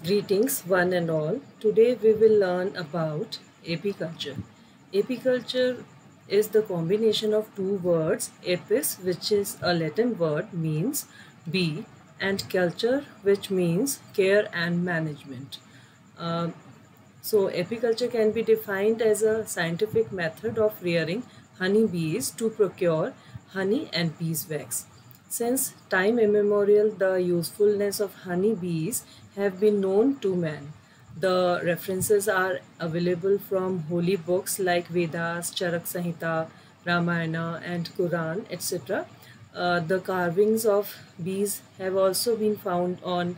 Greetings, one and all. Today we will learn about apiculture. Apiculture is the combination of two words, apis, which is a Latin word, means bee, and culture, which means care and management. Uh, Apiculture can be defined as a scientific method of rearing honey bees to procure honey and beeswax. Since time immemorial, the usefulness of honey bees have been known to man. The references are available from holy books like Vedas, Charak Samhita, Ramayana, and Quran, etc. The carvings of bees have also been found on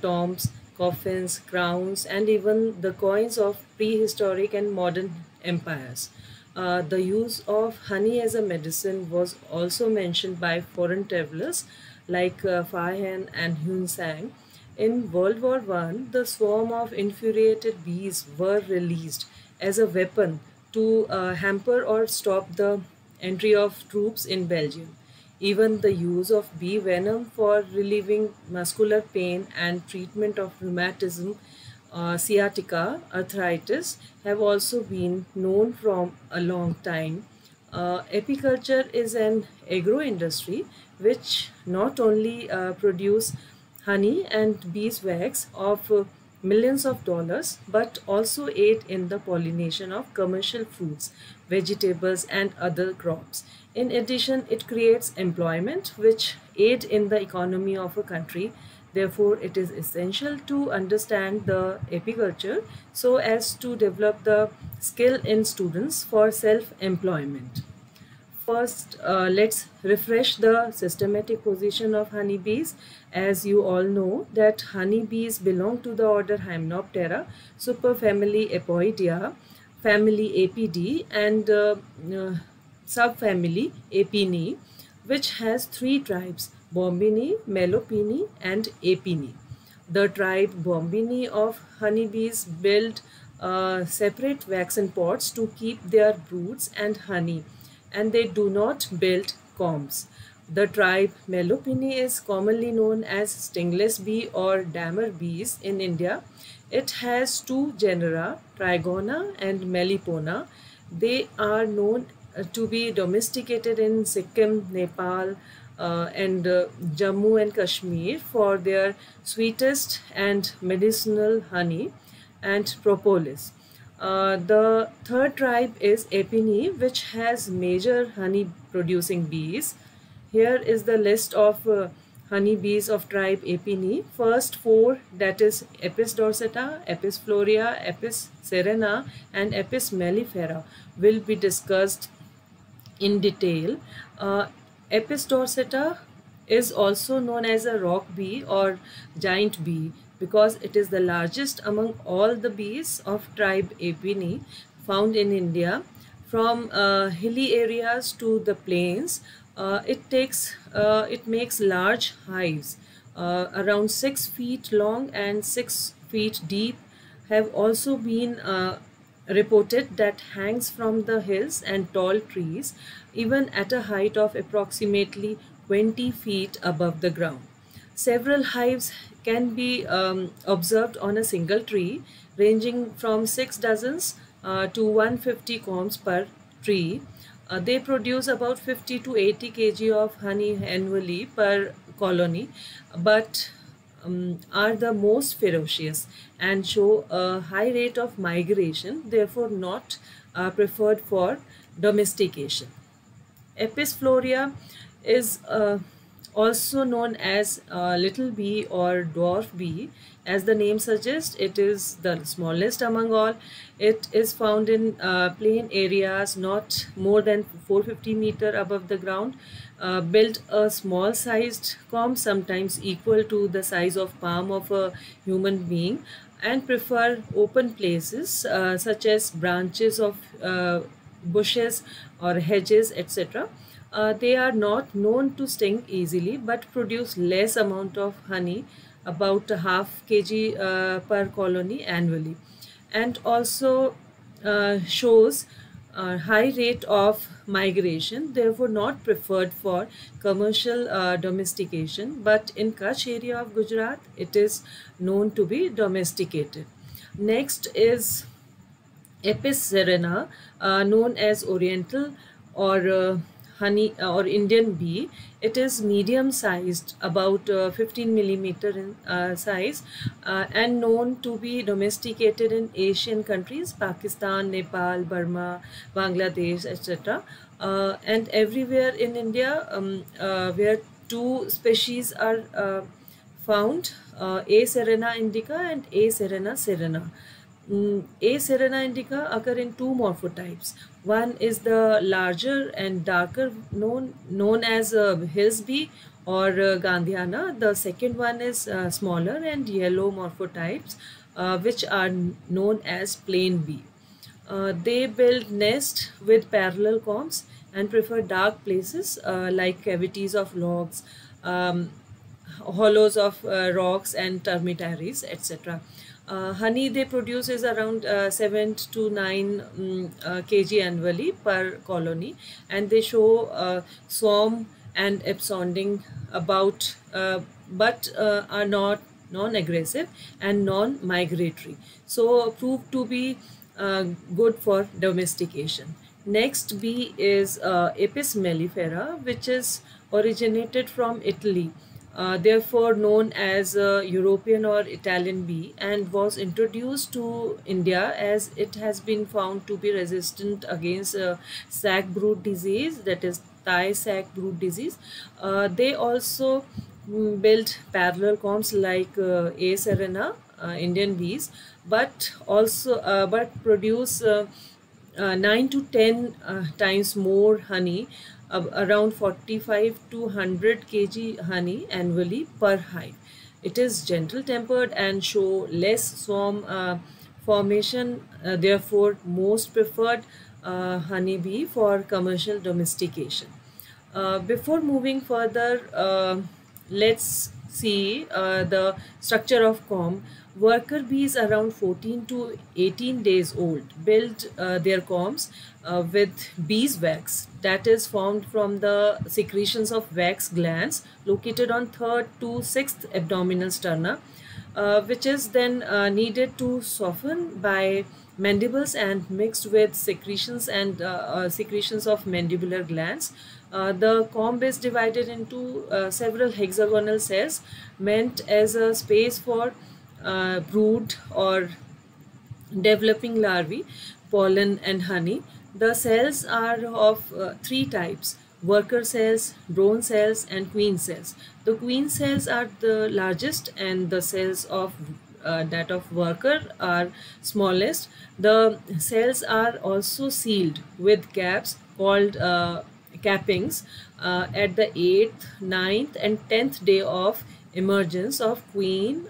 tombs, coffins, crowns, and even the coins of prehistoric and modern empires. The use of honey as a medicine was also mentioned by foreign travelers like Fahen and Hun Sang. In World War I, the swarm of infuriated bees were released as a weapon to hamper or stop the entry of troops in Belgium. Even the use of bee venom for relieving muscular pain and treatment of rheumatism, sciatica, arthritis have also been known from a long time. Apiculture is an agro industry which not only produce honey and beeswax of millions of dollars but also aid in the pollination of commercial fruits, vegetables, and other crops. In addition, it creates employment which aid in the economy of a country. Therefore, it is essential to understand the apiculture so as to develop the skill in students for self-employment. First, let's refresh the systematic position of honeybees. As you all know that honeybees belong to the order Hymenoptera, superfamily Apoidea, family Apidae, and subfamily Apinae, which has three tribes: Bombini, Melopini, and Apini. The tribe Bombini of honeybees build separate waxen pots to keep their broods and honey, and they do not build combs. The tribe Melopini is commonly known as stingless bee or dammer bees in India. It has two genera, Trigona and Melipona. They are known to be domesticated in Sikkim, Nepal, and Jammu and Kashmir for their sweetest and medicinal honey and propolis. The third tribe is Apini, which has major honey producing bees. Here is the list of honey bees of tribe Apini. First four, that is Apis dorsata, Apis florea, Apis serena, and Apis mellifera, will be discussed in detail. Apis dorsata is also known as a rock bee or giant bee because it is the largest among all the bees of tribe Apini found in India. From hilly areas to the plains, it makes large hives around 6 feet long and 6 feet deep. Have also been reported that hangs from the hills and tall trees even at a height of approximately 20 feet above the ground. Several hives can be observed on a single tree, ranging from 6 dozens to 150 combs per tree. They produce about 50 to 80 kg of honey annually per colony, but are the most ferocious and show a high rate of migration, therefore not preferred for domestication. Apis florea is also known as little bee or dwarf bee. As the name suggests, it is the smallest among all. It is found in plain areas not more than 450 meter above the ground. Build a small sized comb, sometimes equal to the size of palm of a human being, and prefer open places such as branches of bushes or hedges, etc. They are not known to sting easily but produce less amount of honey, about half kg per colony annually, and also shows high rate of migration, therefore not preferred for commercial domestication, but in Kutch area of Gujarat, it is known to be domesticated. Next is Apis cerana, known as Oriental or honey or Indian bee. It is medium sized, about 15 millimeter in size, and known to be domesticated in Asian countries, Pakistan, Nepal, Burma, Bangladesh, etc. And everywhere in India, where two species are found, A. serena indica and A. serena serena. A. serena indica occur in two morphotypes. One is the larger and darker, known as Hills bee or Gandhiana. The second one is smaller and yellow morphotypes, which are known as plain bee. They build nest with parallel combs and prefer dark places like cavities of logs, hollows of rocks and termitaries, etc. Honey they produce is around 7 to 9 kg annually per colony, and they show swarm and absconding about, but are not non-aggressive and non-migratory, so proved to be good for domestication. Next bee is Apis mellifera, which is originated from Italy, therefore known as European or Italian bee, and was introduced to India as it has been found to be resistant against sac brood disease, that is Thai sac brood disease. They also build parallel combs like A. serena, Indian bees, but also produce 9 to 10 times more honey, around 45 to 100 kg honey annually per hive. It is gentle tempered and show less swarm formation, therefore most preferred honeybee for commercial domestication. Before moving further, let's see the structure of comb. Worker bees around 14 to 18 days old build their combs with beeswax, that is formed from the secretions of wax glands located on 3rd to 6th abdominal sterna, which is then needed to soften by mandibles and mixed with secretions and secretions of mandibular glands. The comb is divided into several hexagonal cells meant as a space for brood or developing larvae, pollen and honey. The cells are of three types: worker cells, drone cells and queen cells. The queen cells are the largest and the cells of that of worker are smallest. The cells are also sealed with caps called cappings at the 8th, 9th and 10th day of emergence of queen,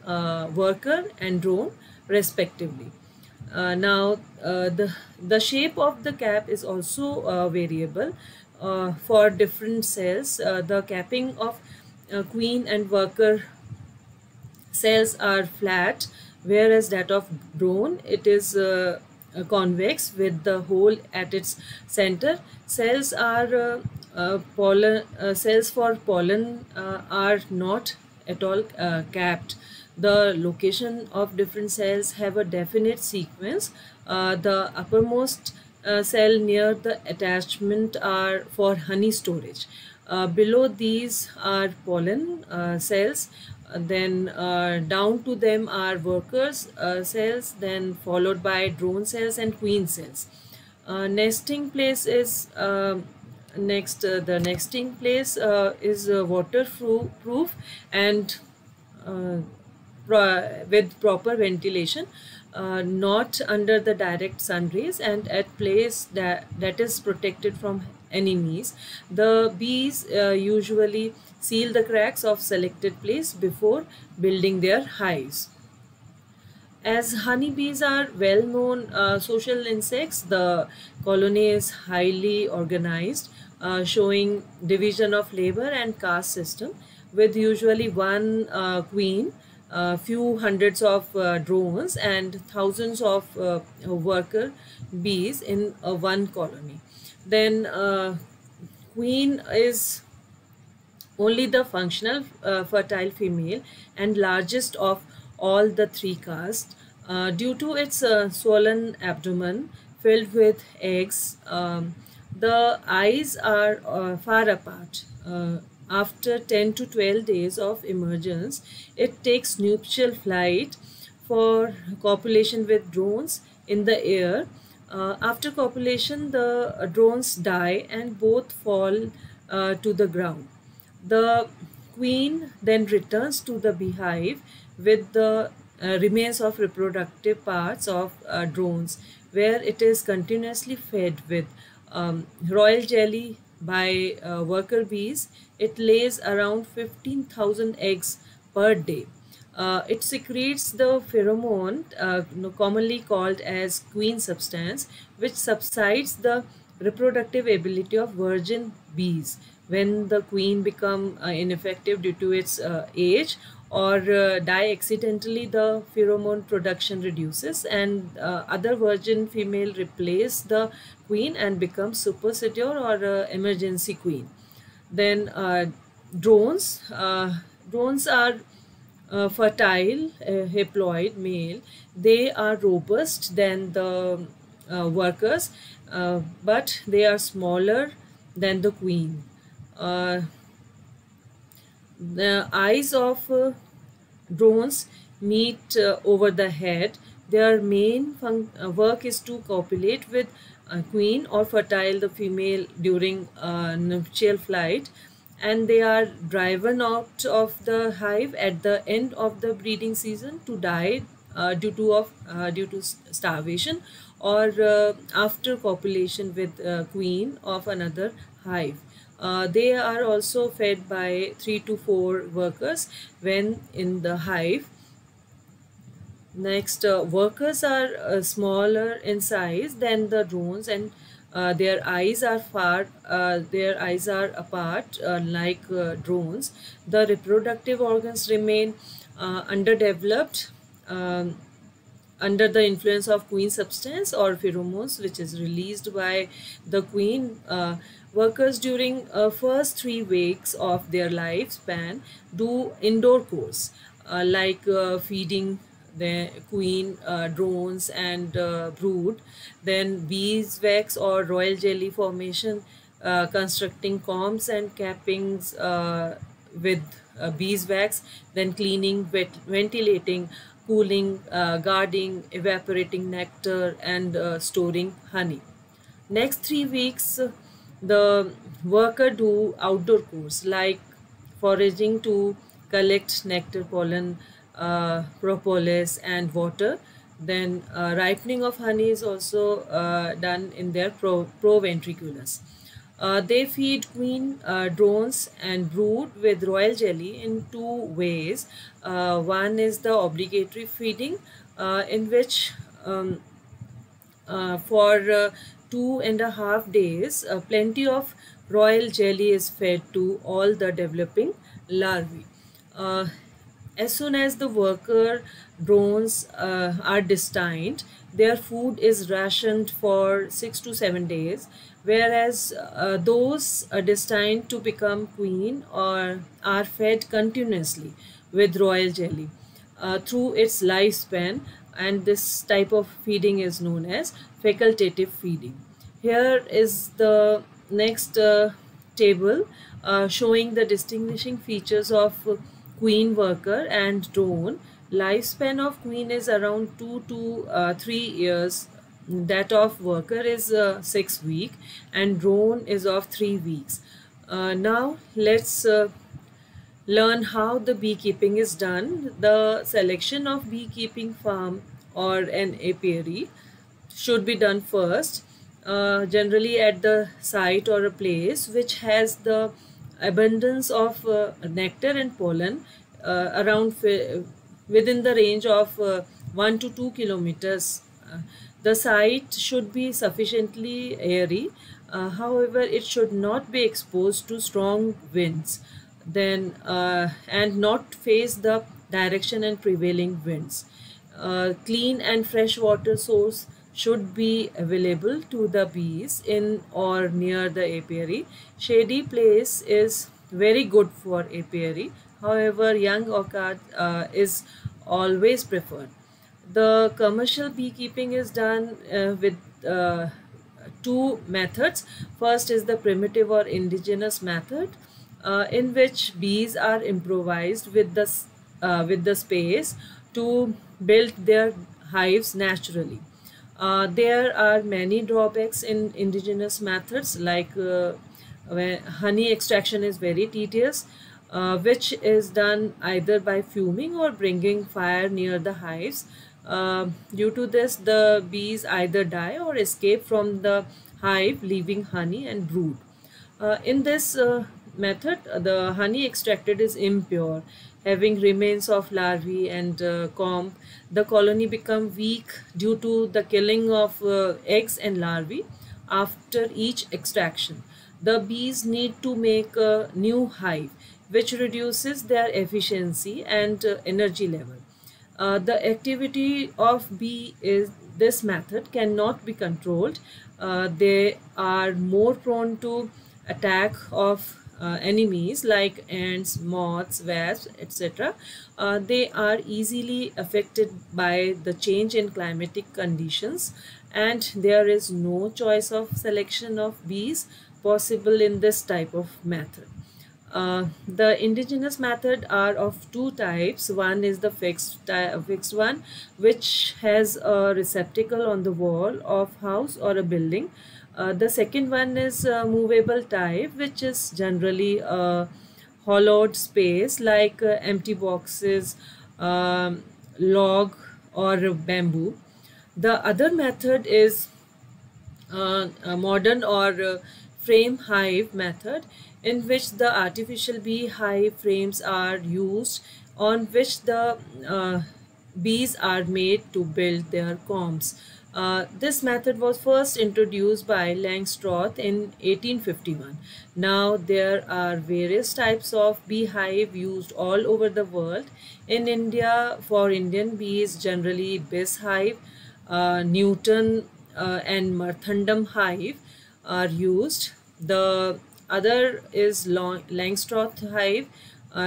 worker and drone respectively. Now the shape of the cap is also variable for different cells. The capping of queen and worker cells are flat, whereas that of drone it is convex with the hole at its center. Cells are pollen cells for pollen are not at all capped. The location of different cells have a definite sequence. The uppermost cell near the attachment are for honey storage. Below these are pollen cells, then down to them are workers cells, then followed by drone cells and queen cells. Nesting place is the nesting place is waterproof and with proper ventilation, not under the direct sun rays, and at place that is protected from enemies. The bees usually seal the cracks of selected place before building their hives. As honeybees are well-known social insects, the colony is highly organized, showing division of labor and caste system, with usually one queen few hundreds of drones and thousands of worker bees in one colony. Then queen is only the functional fertile female and largest of all the three castes. Due to its swollen abdomen filled with eggs, the eyes are far apart. After 10 to 12 days of emergence, it takes nuptial flight for copulation with drones in the air. After copulation, the drones die and both fall to the ground. The queen then returns to the beehive with the remains of reproductive parts of drones, where it is continuously fed with royal jelly by worker bees. It lays around 15,000 eggs per day. It secretes the pheromone commonly called as queen substance, which subsides the reproductive ability of virgin bees when the queen become ineffective due to its age or die accidentally. The pheromone production reduces and other virgin female replace the queen and become supersedure or emergency queen. Then drones are fertile haploid male. They are robust than the workers, but they are smaller than the queen. The eyes of drones meet over the head. Their main work is to copulate with queen or fertile the female during nuptial flight, and they are driven out of the hive at the end of the breeding season to die due to starvation or after copulation with queen of another hive. They are also fed by 3 to 4 workers when in the hive. Next, workers are smaller in size than the drones, and their eyes are apart like drones. The reproductive organs remain underdeveloped under the influence of queen substance or pheromones, which is released by the queen. Workers during first 3 weeks of their lifespan do indoor chores like feeding the queen, drones and brood, then beeswax or royal jelly formation, constructing combs and cappings with beeswax, then cleaning, ventilating, cooling, guarding, evaporating nectar and storing honey. Next 3 weeks, the worker do outdoor chores like foraging to collect nectar, pollen, propolis and water. Then ripening of honey is also done in their proventriculus. They feed queen, drones and brood with royal jelly in 2 ways. One is the obligatory feeding, in which for 2.5 days plenty of royal jelly is fed to all the developing larvae. As soon as the worker drones are destined, their food is rationed for 6 to 7 days, whereas those destined to become queen or are fed continuously with royal jelly through its lifespan, and this type of feeding is known as facultative feeding. Here is the next table showing the distinguishing features of queen worker and drone. Lifespan of queen is around 2 to 3 years. That of worker is 6 weeks and drone is of 3 weeks. Now let's learn how the beekeeping is done. The selection of beekeeping farm or an apiary should be done first, generally at the site or a place which has the abundance of nectar and pollen around within the range of 1 to 2 kilometers. The site should be sufficiently airy, however it should not be exposed to strong winds, then and not face the direction and prevailing winds. Clean and fresh water source should be available to the bees in or near the apiary. Shady place is very good for apiary. However, young orchid is always preferred. The commercial beekeeping is done with two methods. First is the primitive or indigenous method, in which bees are improvised with the space to build their hives naturally. There are many drawbacks in indigenous methods, like where honey extraction is very tedious, which is done either by fuming or bringing fire near the hives. Due to this, the bees either die or escape from the hive, leaving honey and brood. In this method, the honey extracted is impure, having remains of larvae and comb. The colony become weak due to the killing of eggs and larvae after each extraction. The bees need to make a new hive, which reduces their efficiency and energy level. The activity of bee is this method cannot be controlled. They are more prone to attack of enemies like ants, moths, wasps, etc. They are easily affected by the change in climatic conditions, and there is no choice of selection of bees possible in this type of method. The indigenous method are of two types. One is the fixed one, which has a receptacle on the wall of house or a building. The second one is movable type, which is generally a hollowed space like empty boxes, log or bamboo. The other method is a modern or frame hive method, in which the artificial bee hive frames are used, on which the bees are made to build their combs. This method was first introduced by Langstroth in 1851. Now there are various types of beehive used all over the world. In India, for Indian bees, generally Biss hive, Newton and Marthandam hive are used. The other is Langstroth hive,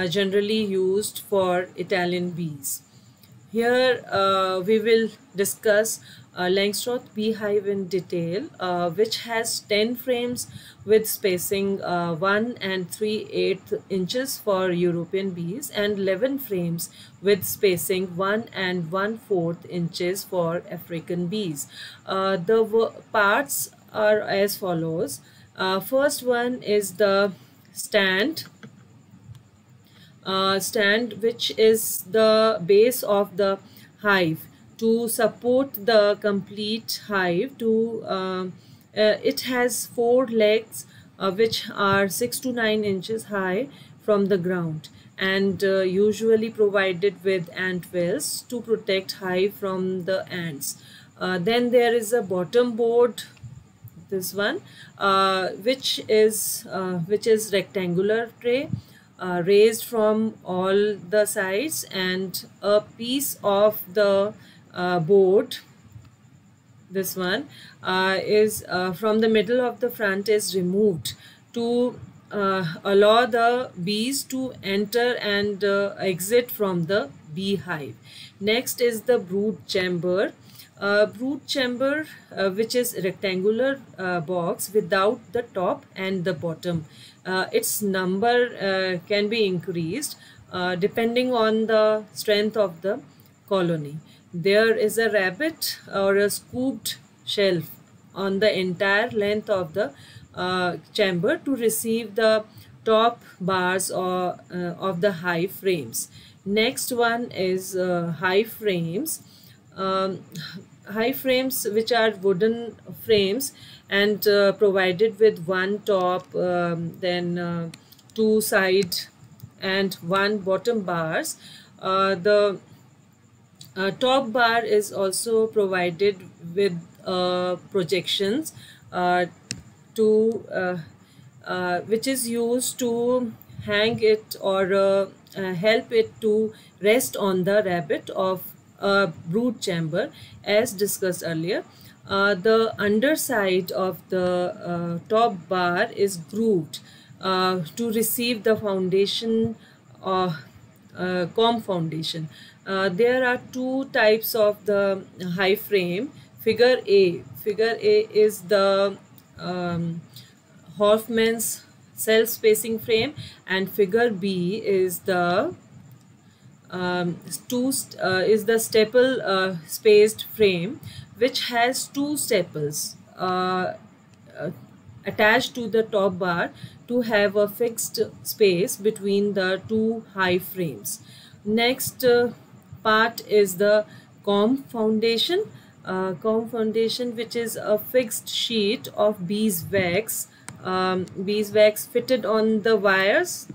generally used for Italian bees. Here we will discuss Langstroth beehive in detail, which has 10 frames with spacing 1 and 3/8 inches for European bees, and 11 frames with spacing 1 and 1/4 inches for African bees. The parts are as follows. First one is the stand, which is the base of the hive to support the complete hive. It has 4 legs, which are 6 to 9 inches high from the ground, and usually provided with ant wells to protect hive from the ants. Then there is a bottom board, this one, which is rectangular tray, raised from all the sides, and a piece of the board, this one, is from the middle of the front is removed to allow the bees to enter and exit from the beehive. Next is the brood chamber. Brood chamber, which is rectangular box without the top and the bottom. Its number can be increased depending on the strength of the colony. There is a rabbit or a scooped shelf on the entire length of the chamber to receive the top bars of the hive frames. Next one is hive frames. Hive frames, which are wooden frames and provided with one top, then 2 side and 1 bottom bars. The top bar is also provided with projections which is used to hang it or help it to rest on the rabbit of a brood chamber, as discussed earlier. The underside of the top bar is grooved to receive the foundation, comb foundation. There are two types of the hive frame. Figure A. Figure A is the Hoffman's self-spacing frame, and figure B is the staple spaced frame, which has two staples uh, attached to the top bar to have a fixed space between the two hive frames. Next part is the comb foundation. Comb foundation, which is a fixed sheet of beeswax fitted on the wires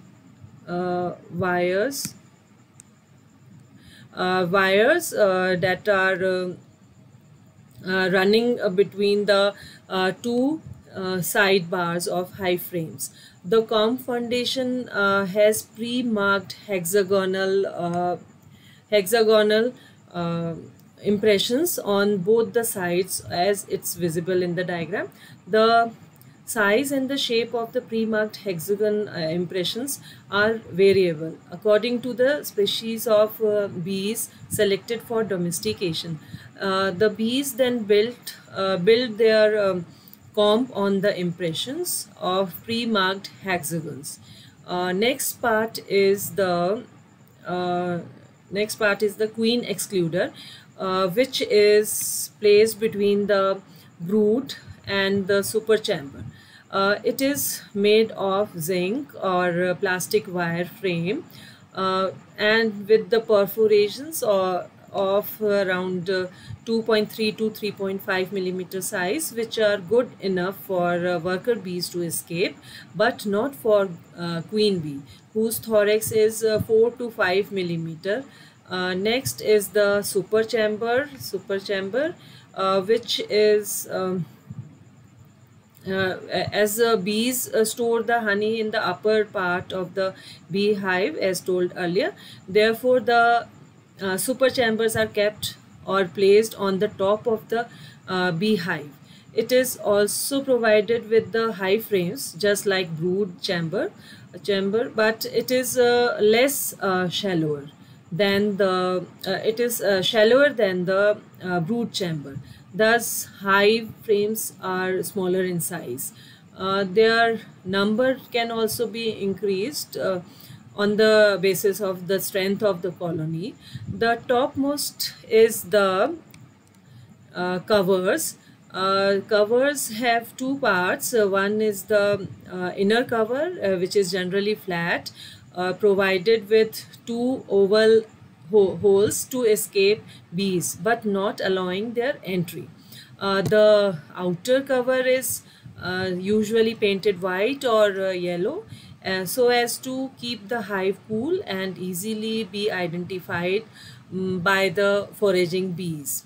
that are running between the two sidebars of hive frames. The comb foundation has pre-marked hexagonal impressions on both the sides, as it's visible in the diagram. The size and the shape of the pre-marked hexagon impressions are variable according to the species of bees selected for domestication. The bees then build their comb on the impressions of pre-marked hexagons. Next part is the queen excluder, which is placed between the brood and the superchamber. It is made of zinc or plastic wire frame, and with the perforations of around 2.3 to 3.5 millimeter size, which are good enough for worker bees to escape, but not for queen bee, whose thorax is 4 to 5 millimeter. Next is the superchamber, which is as bees store the honey in the upper part of the beehive, as told earlier. Therefore, the superchambers are kept or placed on the top of the beehive. It is also provided with the hive frames, just like brood chamber, but it is shallower than the brood chamber. Thus, hive frames are smaller in size. Their number can also be increased on the basis of the strength of the colony. The topmost is the covers. Covers have two parts. One is the inner cover, which is generally flat, provided with two oval holes to escape bees, but not allowing their entry. The outer cover is usually painted white or yellow, so as to keep the hive cool and easily be identified by the foraging bees.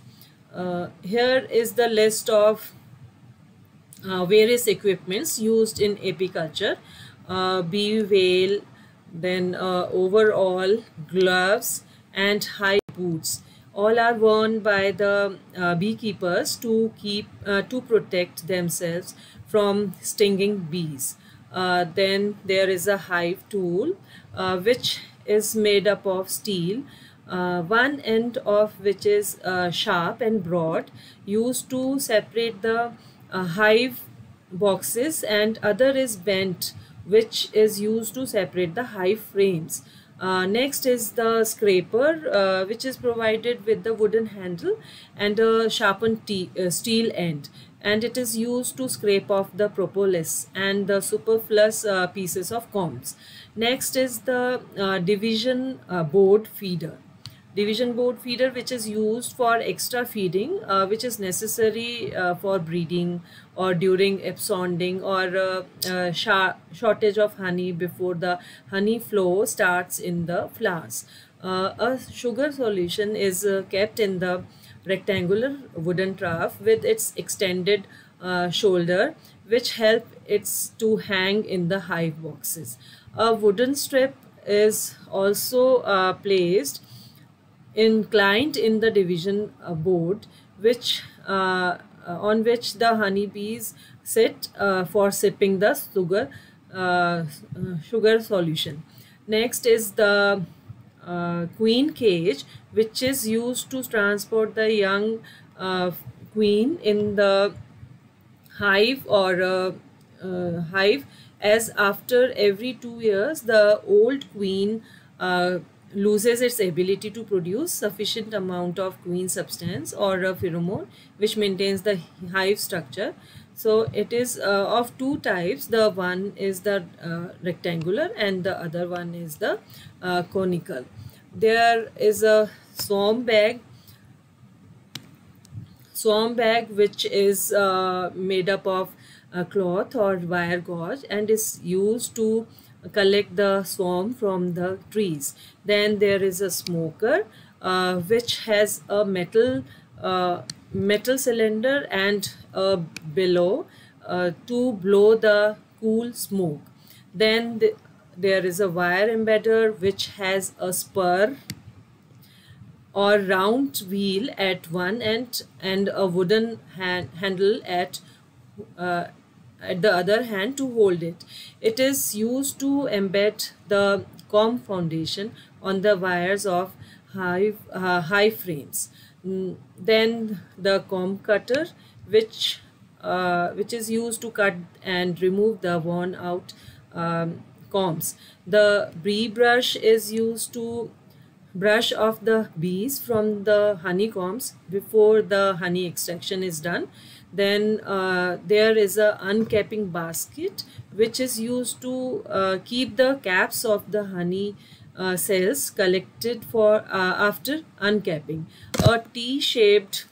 Here is the list of various equipments used in apiculture: bee veil, then overall, gloves, and high boots. All are worn by the beekeepers to protect themselves from stinging bees. Then there is a hive tool, which is made up of steel, one end of which is sharp and broad, used to separate the hive boxes, and other is bent, which is used to separate the hive frames. Next is the scraper, which is provided with the wooden handle and a sharpened steel end, and it is used to scrape off the propolis and the superfluous pieces of combs. Next is the division board feeder. Division board feeder, which is used for extra feeding, which is necessary for breeding or during absconding or shortage of honey before the honey flow starts in the flowers. A sugar solution is kept in the rectangular wooden trough with its extended shoulder, which help it to hang in the hive boxes. A wooden strip is also placed inclined in the division board, which on which the honeybees sit for sipping the sugar solution. Next is the queen cage, which is used to transport the young queen in the hive or hive, as after every 2 years the old queen loses its ability to produce sufficient amount of queen substance or a pheromone which maintains the hive structure. So it is of two types. The one is the rectangular and the other one is the conical. There is a swarm bag which is made up of cloth or wire gauze and is used to collect the swarm from the trees. Then there is a smoker which has a metal cylinder and a bellow to blow the cool smoke. Then there is a wire embedder which has a spur or round wheel at one end and a wooden handle uh, at the other hand to hold it. It is used to embed the comb foundation on the wires of hive frames. Then the comb cutter, which is used to cut and remove the worn out combs. The bee brush is used to brush off the bees from the honeycombs before the honey extraction is done. Then there is a uncapping basket which is used to keep the caps of the honey cells collected for after uncapping. A T-shaped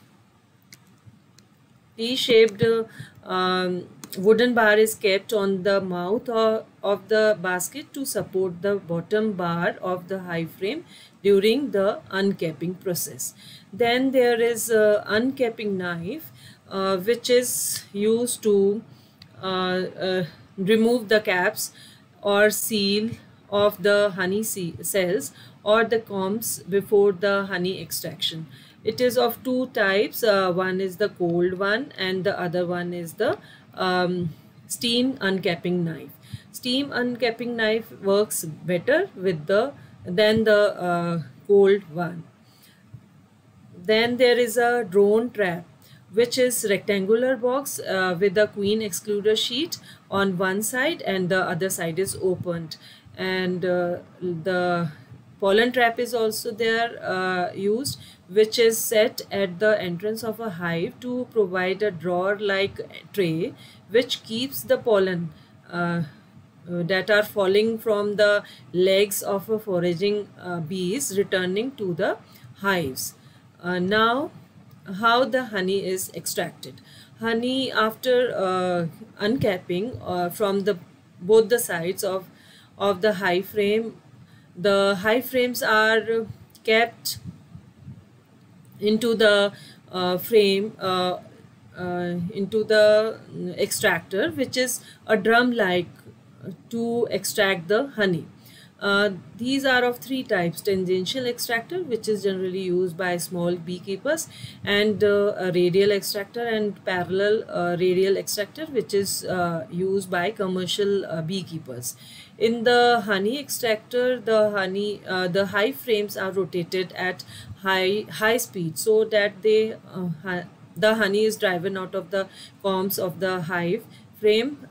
wooden bar is kept on the mouth of the basket to support the bottom bar of the hive frame during the uncapping process. Then there is a uncapping knife which is used to remove the caps or seal of the honey cells or the combs before the honey extraction. It is of two types. One is the cold one and the other one is the steam uncapping knife. Steam uncapping knife works better than the cold one. Then there is a drone trap, which is rectangular box with a queen excluder sheet on one side and the other side is opened. And the pollen trap is also there used, which is set at the entrance of a hive to provide a drawer-like tray which keeps the pollen that are falling from the legs of a foraging bees returning to the hives. Now, how the honey is extracted. Honey, after uncapping from both the sides of the hive frame, the hive frames are kept into the frame into the extractor, which is a drum like to extract the honey. These are of three types: tangential extractor, which is generally used by small beekeepers, and a radial extractor, and parallel radial extractor, which is used by commercial beekeepers. In the honey extractor, the hive frames are rotated at high speed so that the honey is driven out of the combs of the hive frame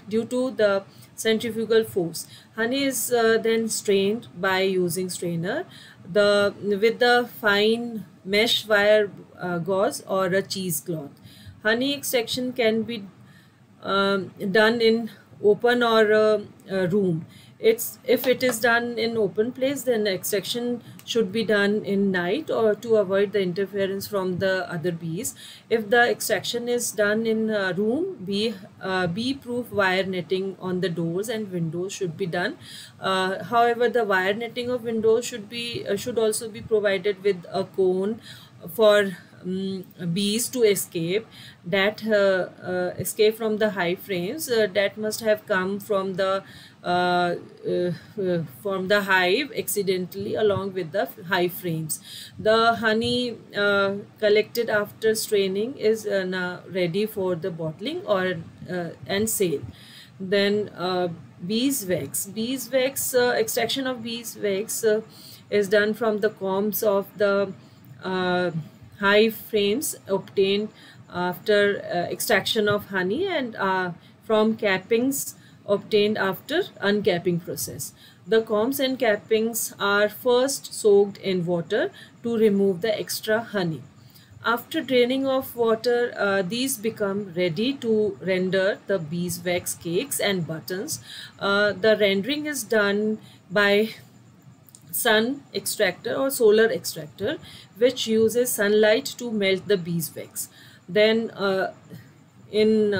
due to the centrifugal force. Honey is then strained by using strainer with the fine mesh wire gauze or a cheesecloth. Honey extraction can be done in open or room. If it is done in open place, then the extraction should be done in night or to avoid the interference from the other bees. If the extraction is done in a room, bee-proof wire netting on the doors and windows should be done. However, the wire netting of windows should also be provided with a cone for bees to escape from the hive frames that must have come from the from the hive accidentally along with the hive frames. The honey collected after straining is now ready for the bottling or and sale. Then beeswax. Beeswax extraction of beeswax is done from the combs of the uh, hive frames obtained after extraction of honey, and from cappings obtained after uncapping process. The combs and cappings are first soaked in water to remove the extra honey. After draining of water, these become ready to render the beeswax cakes and buttons. The rendering is done by sun extractor or solar extractor, which uses sunlight to melt the beeswax. Then in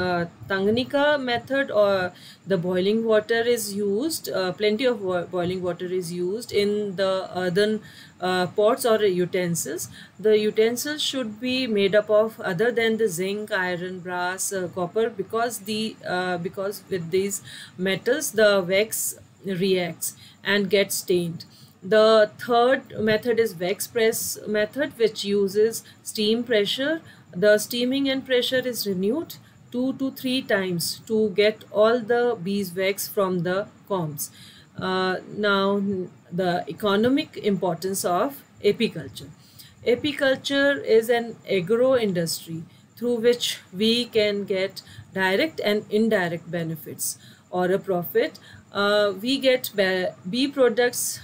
Tanganyika method, or the boiling water is used, plenty of boiling water is used in the earthen pots or utensils. The utensils should be made up of other than the zinc, iron, brass, copper, because with these metals the wax reacts and gets stained. The third method is wax press method, which uses steam pressure. The steaming and pressure is renewed 2 to 3 times to get all the beeswax from the combs. Now, the economic importance of apiculture. Apiculture is an agro industry through which we can get direct and indirect benefits or a profit. We get bee products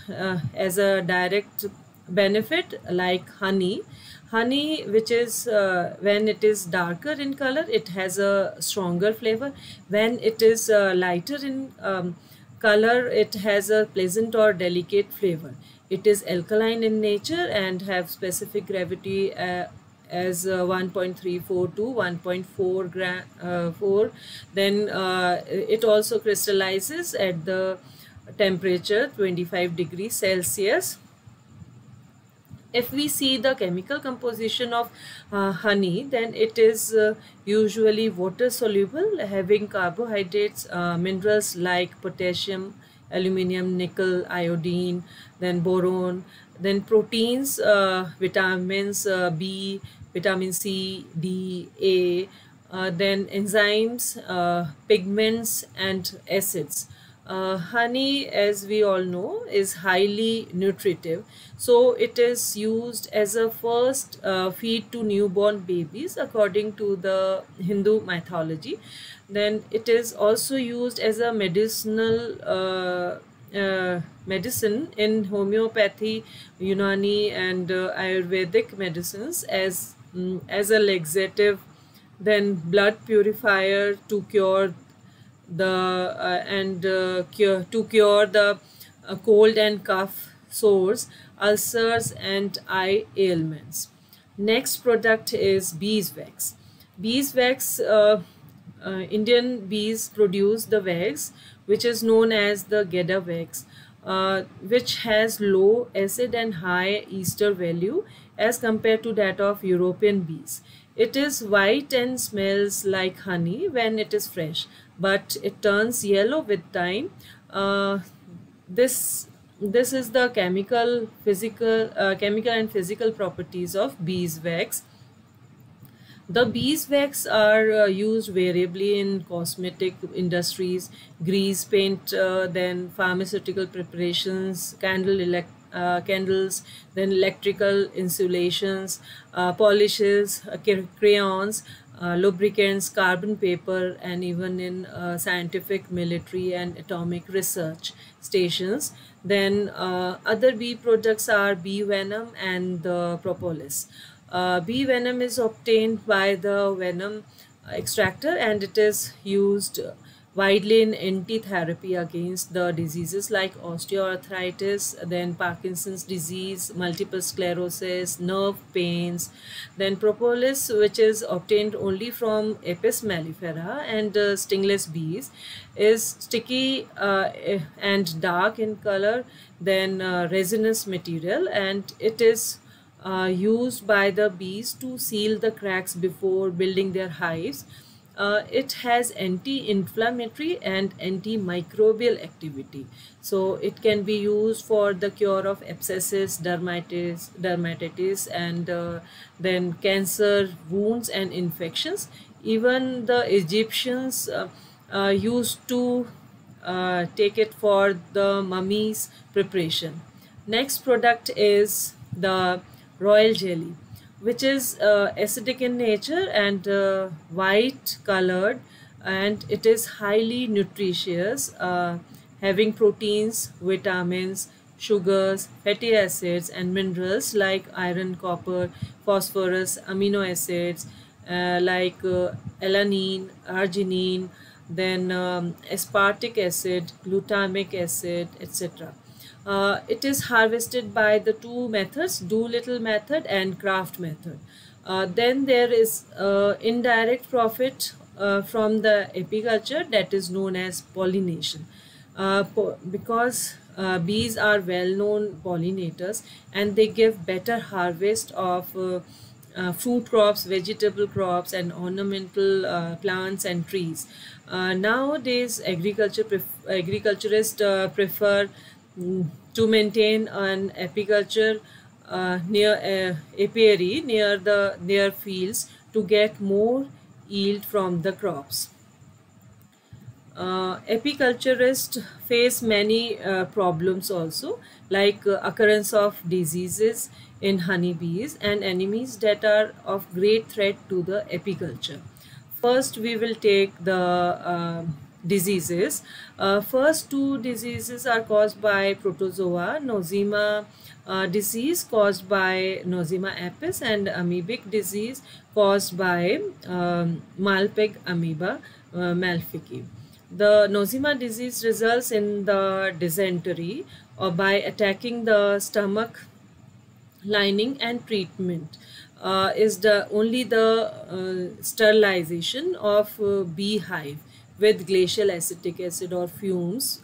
as a direct benefit, like honey. Honey, which is when it is darker in color, it has a stronger flavor. When it is lighter in color, it has a pleasant or delicate flavor. It is alkaline in nature and have specific gravity as 1.34 to 1.4 gram 4. Then it also crystallizes at the temperature 25 degrees Celsius. If we see the chemical composition of honey, then it is usually water soluble, having carbohydrates, minerals like potassium, aluminium, nickel, iodine, then boron, then proteins, vitamins B, vitamin C, D, A, then enzymes, pigments, and acids. Honey, as we all know, is highly nutritive, so it is used as a first feed to newborn babies according to the Hindu mythology. Then it is also used as a medicinal medicine in homeopathy, Unani, and Ayurvedic medicines as a laxative, then blood purifier to cure the cold and cough sores, ulcers, and eye ailments. Next product is beeswax. Beeswax, Indian bees produce the wax, which is known as the Gedda wax, which has low acid and high ester value as compared to that of European bees. It is white and smells like honey when it is fresh, but it turns yellow with time. This is the chemical and physical properties of beeswax. The beeswax are used variably in cosmetic industries, grease paint, then pharmaceutical preparations, candles, then electrical insulations, polishes, crayons, lubricants, carbon paper, and even in scientific, military, and atomic research stations. Then other bee products are bee venom and the propolis. Bee venom is obtained by the venom extractor, and it is used widely in anti-therapy against the diseases like osteoarthritis, then Parkinson's disease, multiple sclerosis, nerve pains. Then propolis, which is obtained only from Apis mellifera and stingless bees, is sticky and dark in color, then resinous material, and it is used by the bees to seal the cracks before building their hives. It has anti-inflammatory and antimicrobial activity. So it can be used for the cure of abscesses, dermatitis, and then cancer, wounds, and infections. Even the Egyptians used to take it for the mummies preparation. Next product is the royal jelly, which is acidic in nature and white colored, and it is highly nutritious, having proteins, vitamins, sugars, fatty acids, and minerals like iron, copper, phosphorus, amino acids like alanine, arginine, then aspartic acid, glutamic acid, etc. It is harvested by the two methods, Doolittle method and Kraft method. Then there is indirect profit from the apiculture, that is known as pollination. Because bees are well-known pollinators and they give better harvest of fruit crops, vegetable crops, and ornamental plants and trees. Nowadays, agriculturists prefer to maintain an apiculture near apiary near their fields to get more yield from the crops. Apiculturists face many problems also, like occurrence of diseases in honeybees and enemies that are of great threat to the apiculture. First, we will take the diseases. First two diseases are caused by protozoa, Nosema disease caused by Nosema apis, and amoebic disease caused by Malpighi amoeba malficii. The Nosema disease results in the dysentery or by attacking the stomach lining, and treatment is the sterilization of beehive with glacial acetic acid or fumes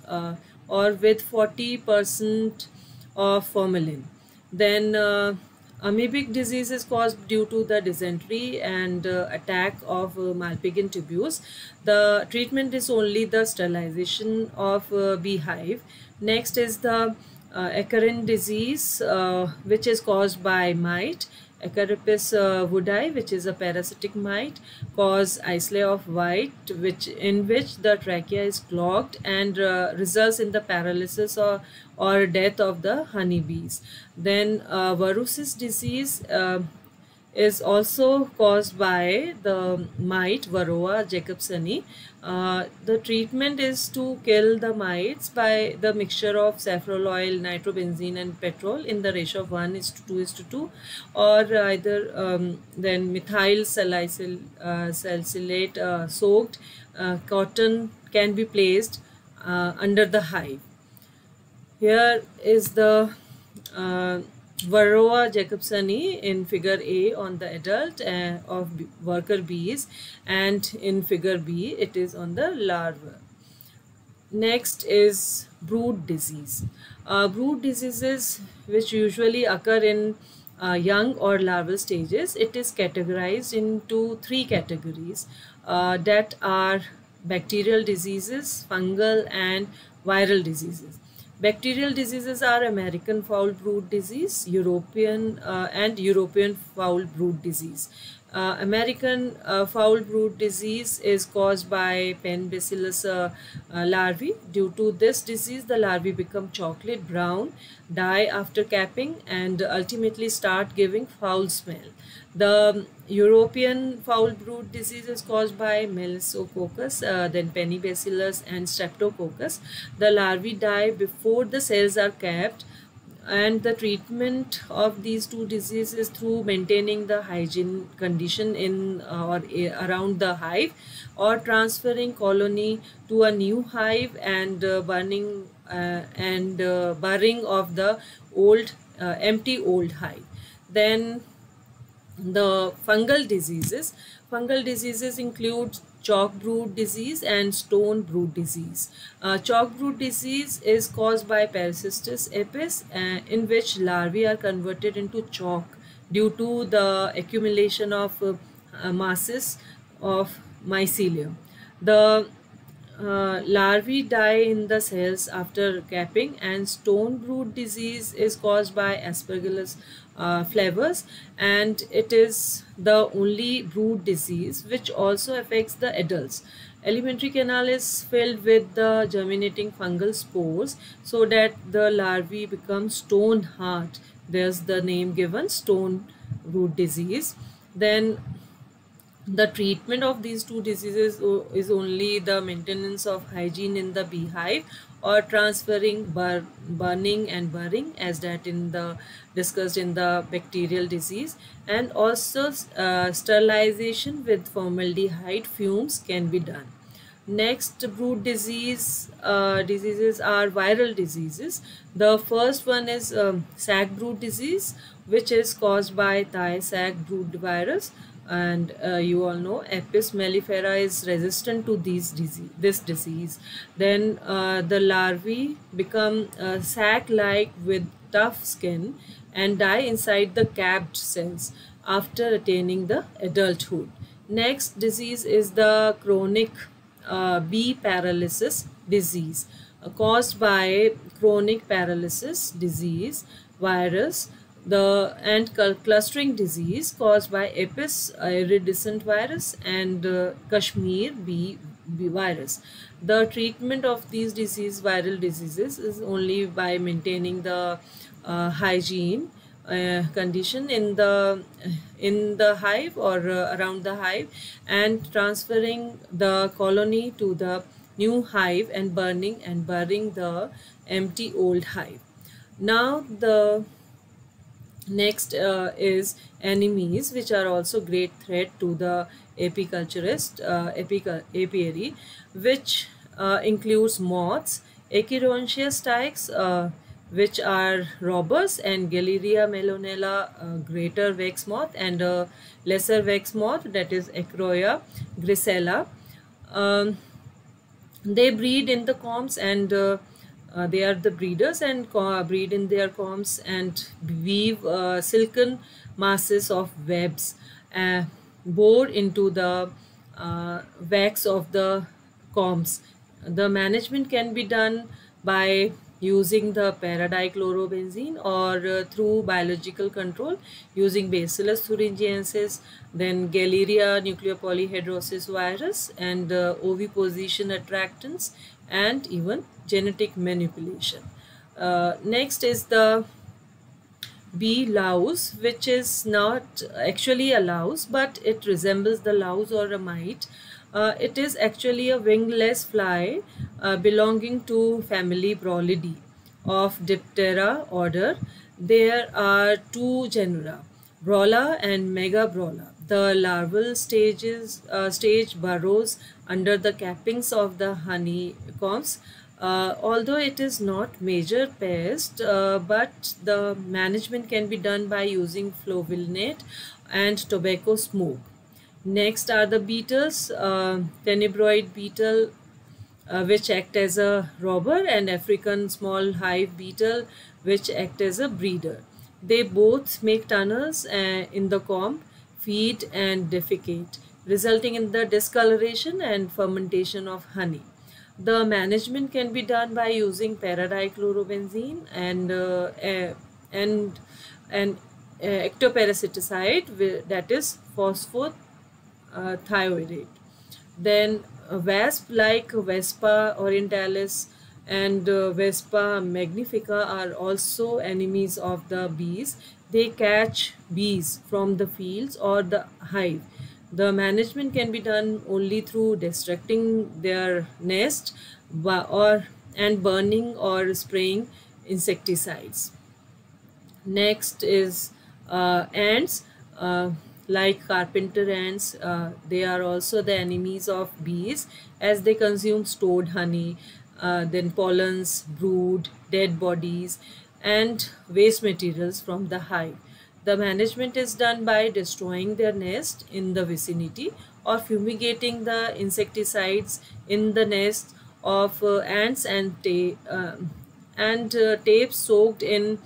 or with 40% of formalin. Then amoebic disease is caused due to the dysentery and attack of Malpighian tuberose. The treatment is only the sterilization of beehive. Next is the Acarine disease, which is caused by mite. Acaripis woodii, which is a parasitic mite, cause islet of white, in which the trachea is clogged and results in the paralysis or death of the honeybees. Then Varrosis disease is also caused by the mite Varroa jacobsoni. The treatment is to kill the mites by the mixture of saffron oil, nitrobenzene, and petrol in the ratio of 1:2:2, or either then methyl salicylate soaked cotton can be placed under the hive. Here is the Varroa jacobsoni in figure A on the adult of worker bees, and in figure B it is on the larva. Next is brood disease. Brood diseases which usually occur in young or larval stages. It is categorized into three categories that are bacterial diseases, fungal, and viral diseases. Bacterial diseases are American foul brood disease, European foul brood disease. American foul brood disease is caused by pen bacillus larvae. Due to this disease, the larvae become chocolate brown, die after capping, and ultimately start giving foul smell. The European foul brood disease is caused by Melissococcus, then Penibacillus, and Streptococcus. The larvae die before the cells are capped, and the treatment of these two diseases through maintaining the hygiene condition in or around the hive, or transferring colony to a new hive and burying of the empty old hive. Then the fungal diseases include chalk brood disease and stone brood disease. Chalk brood disease is caused by Parasitous apis, in which larvae are converted into chalk due to the accumulation of masses of mycelium. The larvae die in the cells after capping, and stone brood disease is caused by Aspergillus flavus, and it is the only brood disease which also affects the adults. Alimentary canal is filled with the germinating fungal spores so that the larvae become stone hard. There's the name given, stone brood disease. Then the treatment of these two diseases is only the maintenance of hygiene in the beehive, or transferring burning and burring, as that in the discussed in the bacterial disease, and also sterilization with formaldehyde fumes can be done. Next brood diseases are viral diseases. The first one is sac brood disease, which is caused by Tay Sachs brood virus, and you all know Apis mellifera is resistant to this disease. Then the larvae become sac-like with tough skin and die inside the capped cells after attaining the adulthood. Next disease is the chronic bee paralysis disease, caused by chronic paralysis disease virus, and clustering disease caused by Apis iridescent virus and Kashmir bee virus. The treatment of these viral diseases is only by maintaining the hygiene condition in the hive, or around the hive, and transferring the colony to the new hive, and burning and burying the empty old hive. Now the next is enemies, which are also great threat to the apiary, which includes moths, Achirhontius tykes, which are robbers, and Galleria melonella, greater wax moth, and lesser wax moth, that is Acroya grisella. They breed in the combs, and they are the breeders, and breed in their combs and weave silken masses of webs bore into the wax of the combs. The management can be done by using the paradichlorobenzene, or through biological control using Bacillus thuringiensis, then Galleria nucleopolyhedrosis virus, and oviposition attractants, and even genetic manipulation. Next is the bee louse, which is not actually a louse, but it resembles the louse or a mite. It is actually a wingless fly belonging to family Brolidae of Diptera order. There are two genera, Brola and Megabrola. The larval stage burrows under the cappings of the honeycombs. Although it is not major pest, but the management can be done by using flovilinate and tobacco smoke. Next are the beetles, tenebroid beetle, which act as a robber, and African small hive beetle, which act as a breeder. They both make tunnels in the comb, feed and defecate, resulting in the discoloration and fermentation of honey. The management can be done by using paradichlorobenzene and an ectoparasiticide, that is phosphothiazide. Then wasp like Vespa orientalis and Vespa magnifica are also enemies of the bees. They catch bees from the fields or the hive. The management can be done only through destructing their nest and burning or spraying insecticides. Next is ants, like carpenter ants. They are also the enemies of bees, as they consume stored honey, then pollens, brood, dead bodies, and waste materials from the hive. The management is done by destroying their nest in the vicinity, or fumigating the insecticides in the nest of ants, and tapes soaked in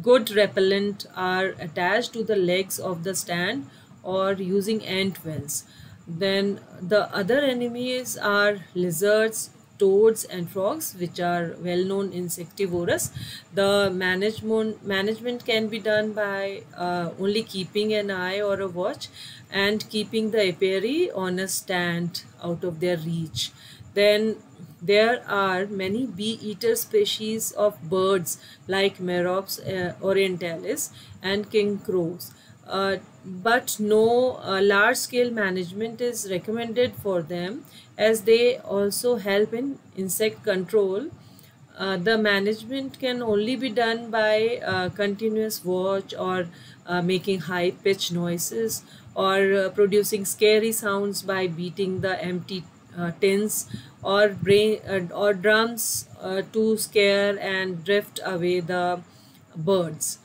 good repellent are attached to the legs of the stand, or using ant wells. Then the other enemies are lizards, toads and frogs, which are well-known insectivorous. The management can be done by only keeping an eye or a watch and keeping the apiary on a stand out of their reach. Then there are many bee-eater species of birds like Merops orientalis and king crows. But no large-scale management is recommended for them, as they also help in insect control. The management can only be done by continuous watch, or making high-pitched noises, or producing scary sounds by beating the empty tins or drums to scare and drift away the birds.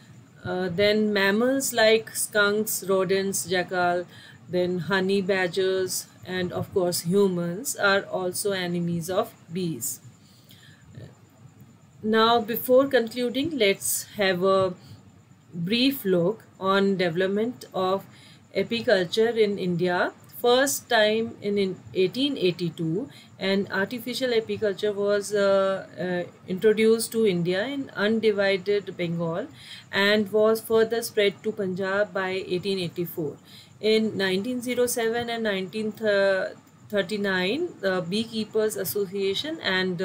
Then mammals like skunks, rodents, jackal, then honey badgers, and of course humans are also enemies of bees. Now, before concluding, let's have a brief look on development of apiculture in India. First time in 1882, an artificial apiculture was introduced to India in undivided Bengal and was further spread to Punjab by 1884. In 1907 and 1939, the Beekeepers Association and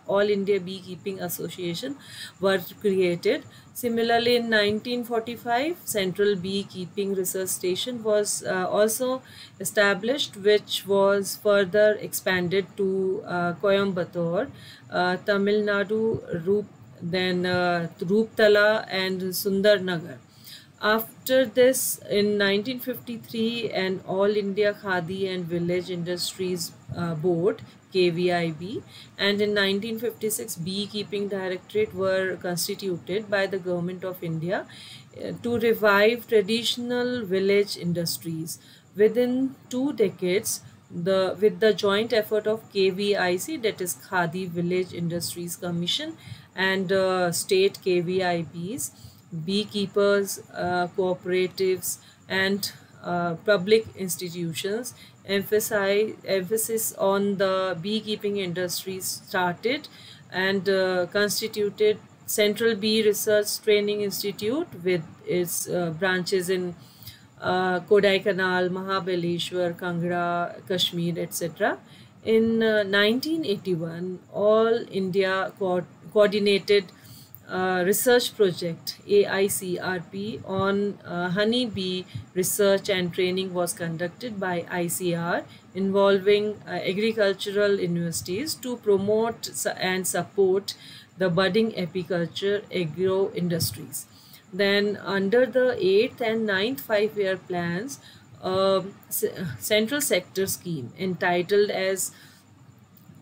All India Beekeeping Association were created. Similarly, in 1945, Central Beekeeping Research Station was also established, which was further expanded to Coimbatore, Tamil Nadu, Rooptala and Sundarnagar. After this, in 1953, an All India Khadi and Village Industries Board, KVIB, and in 1956, Beekeeping Directorate were constituted by the Government of India to revive traditional village industries. Within 2 decades, with the joint effort of KVIC, that is Khadi Village Industries Commission, and state KVIBs, beekeepers, cooperatives, and public institutions, emphasis on the beekeeping industries started, and constituted Central Bee Research Training Institute with its branches in Kodaikanal, Mahabaleshwar, Kangra, Kashmir, etc. In 1981, All India Coordinated Research Project AICRP on honey bee research and training was conducted by ICR, involving agricultural universities to promote and support the budding apiculture agro industries. Then under the 8th and 9th 5-year plans, central sector scheme entitled as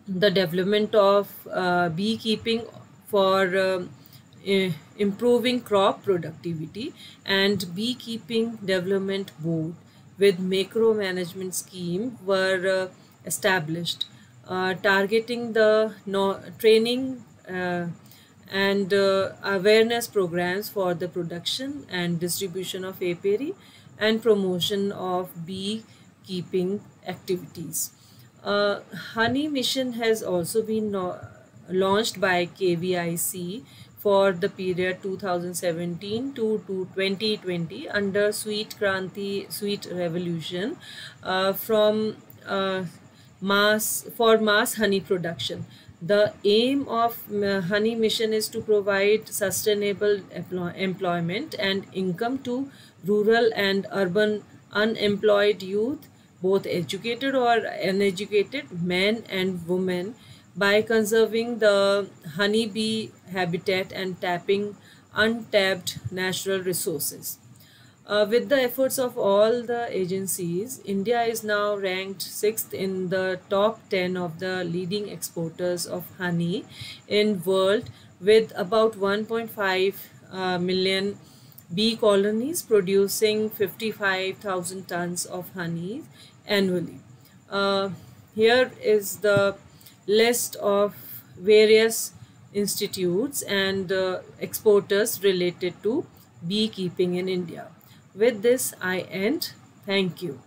the development of beekeeping for improving crop productivity and beekeeping development board with macro management scheme were established, targeting the training and awareness programs for the production and distribution of apiary and promotion of beekeeping activities. Honey mission has also been launched by KVIC for the period 2017 to 2020 under Sweet Kranti, Sweet Revolution, for mass honey production. The aim of honey mission is to provide sustainable employment and income to rural and urban unemployed youth, both educated or uneducated men and women, by conserving the honeybee habitat and tapping untapped natural resources. With the efforts of all the agencies, India is now ranked 6th in the top 10 of the leading exporters of honey in world, with about 1.5 million bee colonies producing 55,000 tons of honey annually. Here is the list of various institutes and exporters related to beekeeping in India. With this, I end. Thank you.